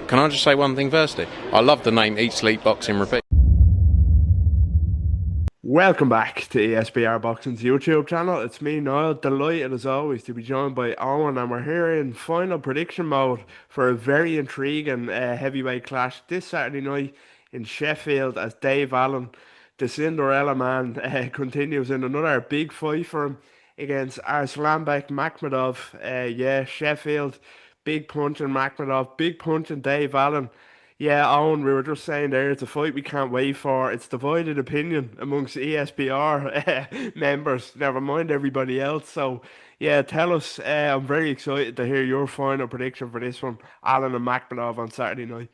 can I just say one thing firstly? I love the name Eat Sleep Boxing Repeat. Welcome back to ESBR Boxing's YouTube channel. It's me, Niall. Delighted as always to be joined by Owen, and we're here in final prediction mode for a very intriguing heavyweight clash this Saturday night in Sheffield as Dave Allen, the Cinderella man, continues in another big fight for him against Arslanbek Makhmudov. Yeah, Sheffield, big punch in Makhmudov, big punch in Dave Allen. Yeah, Owen, we were just saying there, it's a fight we can't wait for. It's divided opinion amongst ESBR members, never mind everybody else. So, yeah, tell us. I'm very excited to hear your final prediction for this one, Alan and Makhmudov on Saturday night.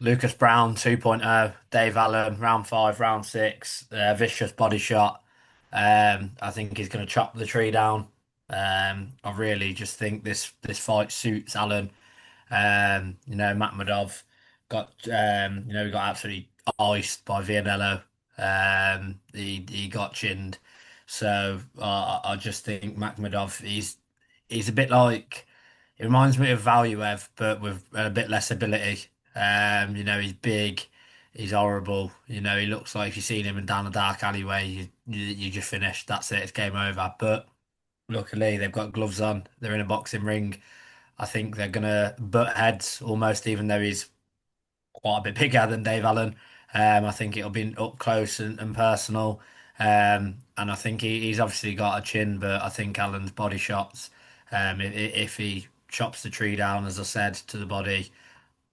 Lucas Brown 2.0, Dave Allen, round five, round six, vicious body shot. I think he's going to chop the tree down. I really just think this fight suits Allen. Makhmudov he got absolutely iced by Vianello. He got chinned. So I just think Makhmudov, he's a bit like, it reminds me of Valuev, but with a bit less ability. He's big, he's horrible. He looks like if you've seen him in down a dark alleyway, you just finished. That's it, it's game over. But luckily, they've got gloves on. They're in a boxing ring. I think they're gonna butt heads almost, even though he's quite a bit bigger than Dave Allen. I think it'll be up close and personal. And I think he's obviously got a chin, but I think Allen's body shots, if he chops the tree down, as I said, to the body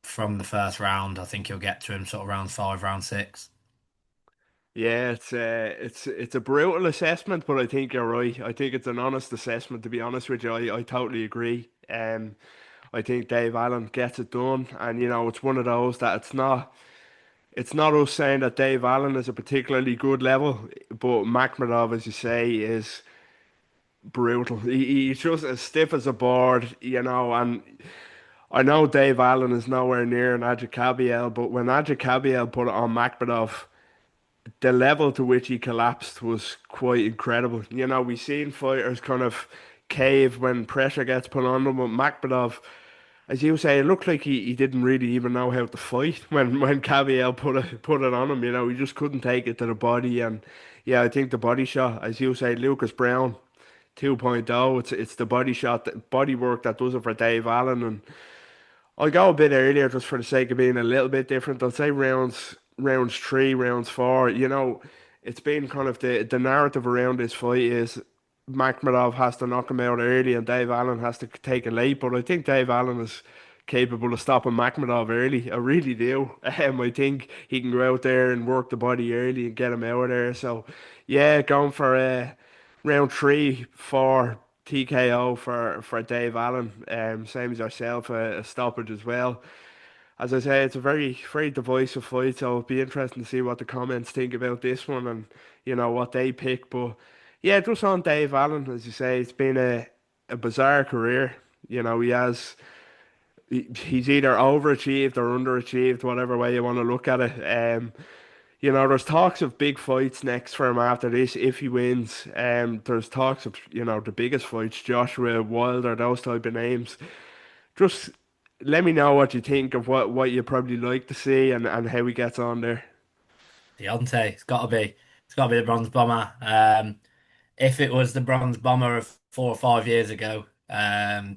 from the first round, I think he'll get to him sort of round five, round six. Yeah, it's a brutal assessment, but I think you're right. I think it's an honest assessment, to be honest with you. I totally agree. I think Dave Allen gets it done, and it's one of those that it's not us saying that Dave Allen is a particularly good level, but Makhmudov, as you say, is brutal. He's just as stiff as a board, and I know Dave Allen is nowhere near an Adjikabiel, but when Adjikabiel put it on Makhmudov, the level to which he collapsed was quite incredible. We've seen fighters kind of cave when pressure gets put on them, but Makhmudov, as you say, it looked like he didn't really even know how to fight when Caviel put it on him. He just couldn't take it to the body, and yeah, I think the body shot, as you say, Lucas Brown 2.0. It's the body shot, body work that does it for Dave Allen, and I'll go a bit earlier just for the sake of being a little bit different. I'll say rounds three, rounds four. It's been kind of the narrative around this fight is Makhmudov has to knock him out early and Dave Allen has to take it late. But I think Dave Allen is capable of stopping Makhmudov early. I really do. I think he can go out there and work the body early and get him out of there. So yeah, going for round three, four. TKO for Dave Allen, same as ourselves, a stoppage as well. As I say, it's a very, very divisive fight, so it'll be interesting to see what the comments think about this one and what they pick. But yeah, just on Dave Allen, as you say, it's been a bizarre career. He's either overachieved or underachieved, whatever way you want to look at it. There's talks of big fights next for him after this if he wins. There's talks of the biggest fights, Joshua Wilder, those type of names. Just let me know what you think of what you probably like to see and how he gets on there. Deontay, it's got to be the bronze bomber. If it was the bronze bomber of 4 or 5 years ago, I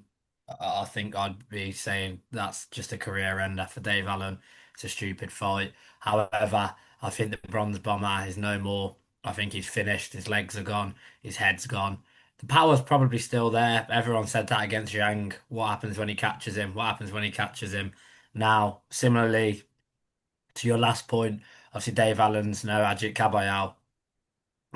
think I'd be saying that's just a career ender for Dave Allen. It's a stupid fight. However, I think the bronze bomber is no more. I think he's finished. His legs are gone. His head's gone. The power's probably still there. Everyone said that against Yang. What happens when he catches him? What happens when he catches him? Now, similarly to your last point, obviously Dave Allen's no Ajit Kabayal.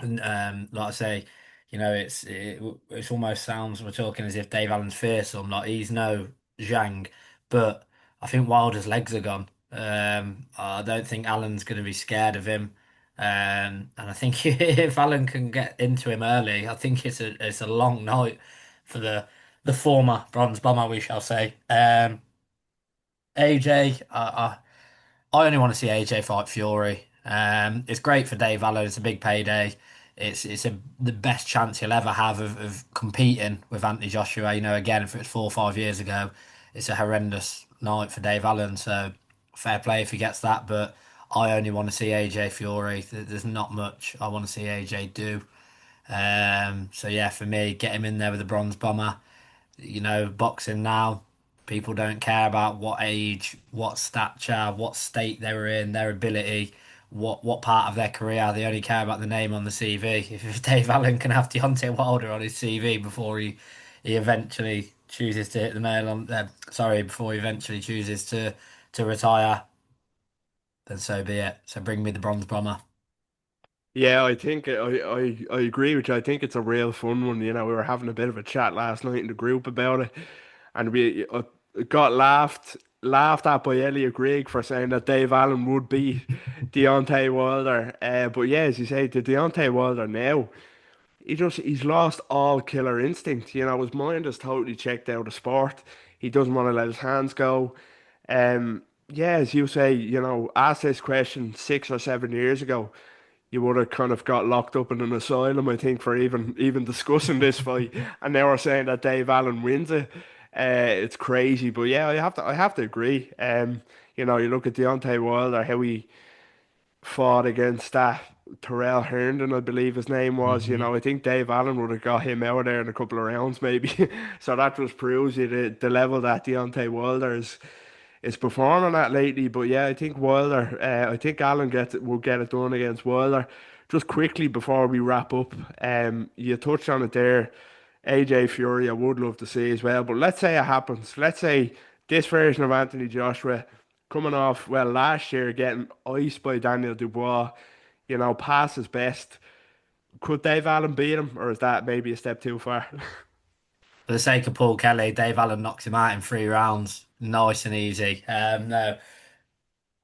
And like I say, it's almost sounds we're talking as if Dave Allen's fearsome, like he's no Zhang, but I think Wilder's legs are gone. I don't think Allen's going to be scared of him, and I think if Allen can get into him early, I think it's a long night for the former bronze bomber, we shall say. AJ, I only want to see AJ fight Fury. It's great for Dave Allen. It's a big payday. The best chance he'll ever have of competing with Anthony Joshua. Again, if it was 4 or 5 years ago, it's a horrendous night for Dave Allen, so fair play if he gets that. But I only want to see AJ Fury. There's not much I want to see AJ do. So yeah, for me, get him in there with the bronze bomber. Boxing now, people don't care about what age, what stature, what state they were in, their ability, what part of their career. They only care about the name on the CV. If Dave Allen can have Deontay Wilder on his CV before he eventually chooses to hit the nail on, before he eventually chooses to retire, then so be it. So bring me the bronze bomber. Yeah, I think I agree with you. I think it's a real fun one. We were having a bit of a chat last night in the group about it, and we got laughed at by Elliot Grigg for saying that Dave Allen would beat Deontay Wilder. But yeah, as you say, the Deontay Wilder now, he's lost all killer instinct. His mind has totally checked out of sport. He doesn't want to let his hands go. Yeah, as you say, ask this question 6 or 7 years ago, you would have kind of got locked up in an asylum, I think, for even discussing this fight. And now we're saying that Dave Allen wins it. It's crazy, but yeah, I have to agree. You look at Deontay Wilder, how he fought against that Terrell Herndon, I believe his name was. Hmm. I think Dave Allen would have got him out of there in a couple of rounds, maybe. So that just proves you the level that Deontay Wilder is performing at lately. But yeah, I think Wilder, I think Allen will get it done against Wilder. Just quickly before we wrap up, you touched on it there. AJ Fury, I would love to see as well. But let's say it happens. Let's say this version of Anthony Joshua coming off, well, last year getting iced by Daniel Dubois, past his best. Could Dave Allen beat him, or is that maybe a step too far? For the sake of Paul Kelly, Dave Allen knocks him out in 3 rounds, nice and easy. No.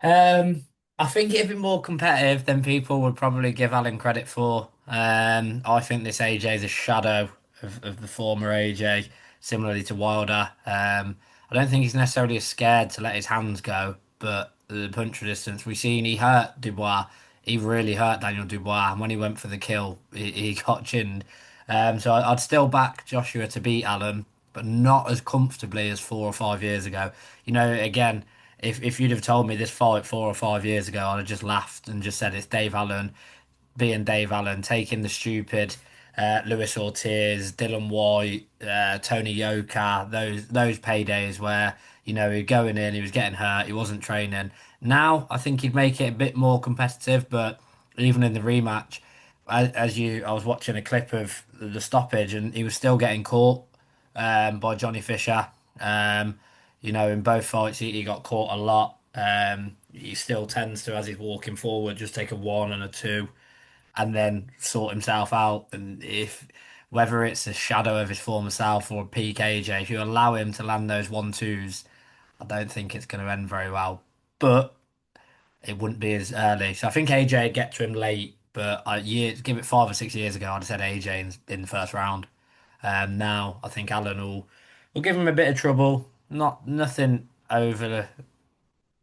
Um, I think it'd be more competitive than people would probably give Alan credit for. I think this AJ is a shadow of the former AJ, similarly to Wilder. I don't think he's necessarily as scared to let his hands go, but the punch resistance, we've seen he hurt Dubois. He really hurt Daniel Dubois, and when he went for the kill, he got chinned. So I'd still back Joshua to beat Allen, but not as comfortably as 4 or 5 years ago. Again, if you'd have told me this fight 4 or 5 years ago, I'd have just laughed and just said it's Dave Allen being Dave Allen, taking the stupid Luis Ortiz, Dylan White, Tony Yoka, those paydays where he was going in, he was getting hurt, he wasn't training. Now I think he'd make it a bit more competitive, but even in the rematch, I was watching a clip of the stoppage, and he was still getting caught by Johnny Fisher. Um, in both fights, he got caught a lot. He still tends to, as he's walking forward, just take a one and a two and then sort himself out. And if whether it's a shadow of his former self or a peak AJ, if you allow him to land those 1-2s, I don't think it's going to end very well. But it wouldn't be as early. So I think AJ would get to him late. But give it 5 or 6 years ago, I'd have said AJ in the first round. Now I think Allen will give him a bit of trouble. Nothing over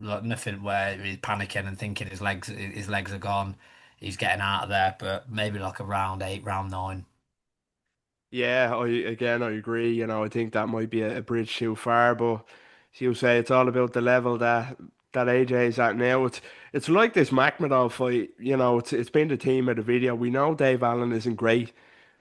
like nothing where he's panicking and thinking his legs are gone. He's getting out of there, but maybe like a round 8, round 9. Yeah, I agree. I think that might be a bridge too far, but as you say, it's all about the level that AJ is at now. It's like this Makhmudov fight. It's been the theme of the video. We know Dave Allen isn't great,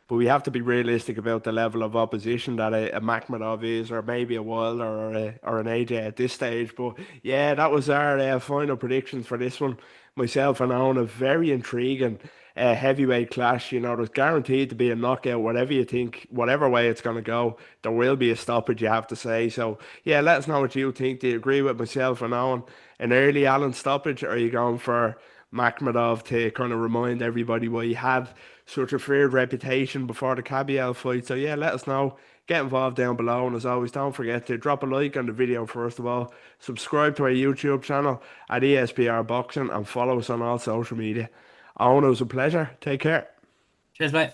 but we have to be realistic about the level of opposition that a Makhmudov is, or maybe a Wilder or an AJ at this stage. But yeah, that was our final predictions for this one. Myself and Owen, a very intriguing heavyweight clash. There's guaranteed to be a knockout, whatever you think, whatever way it's going to go. There will be a stoppage, you have to say. So yeah, let us know what you think. Do you agree with myself and Owen? An early Allen stoppage, or are you going for Makhmudov to kind of remind everybody why he had such a feared reputation before the Kabiel fight? So yeah, let us know. Get involved down below, and as always, don't forget to drop a like on the video first of all, subscribe to our YouTube channel at ESBR Boxing, and follow us on all social media. Owen, it was a pleasure. Take care. Cheers, mate.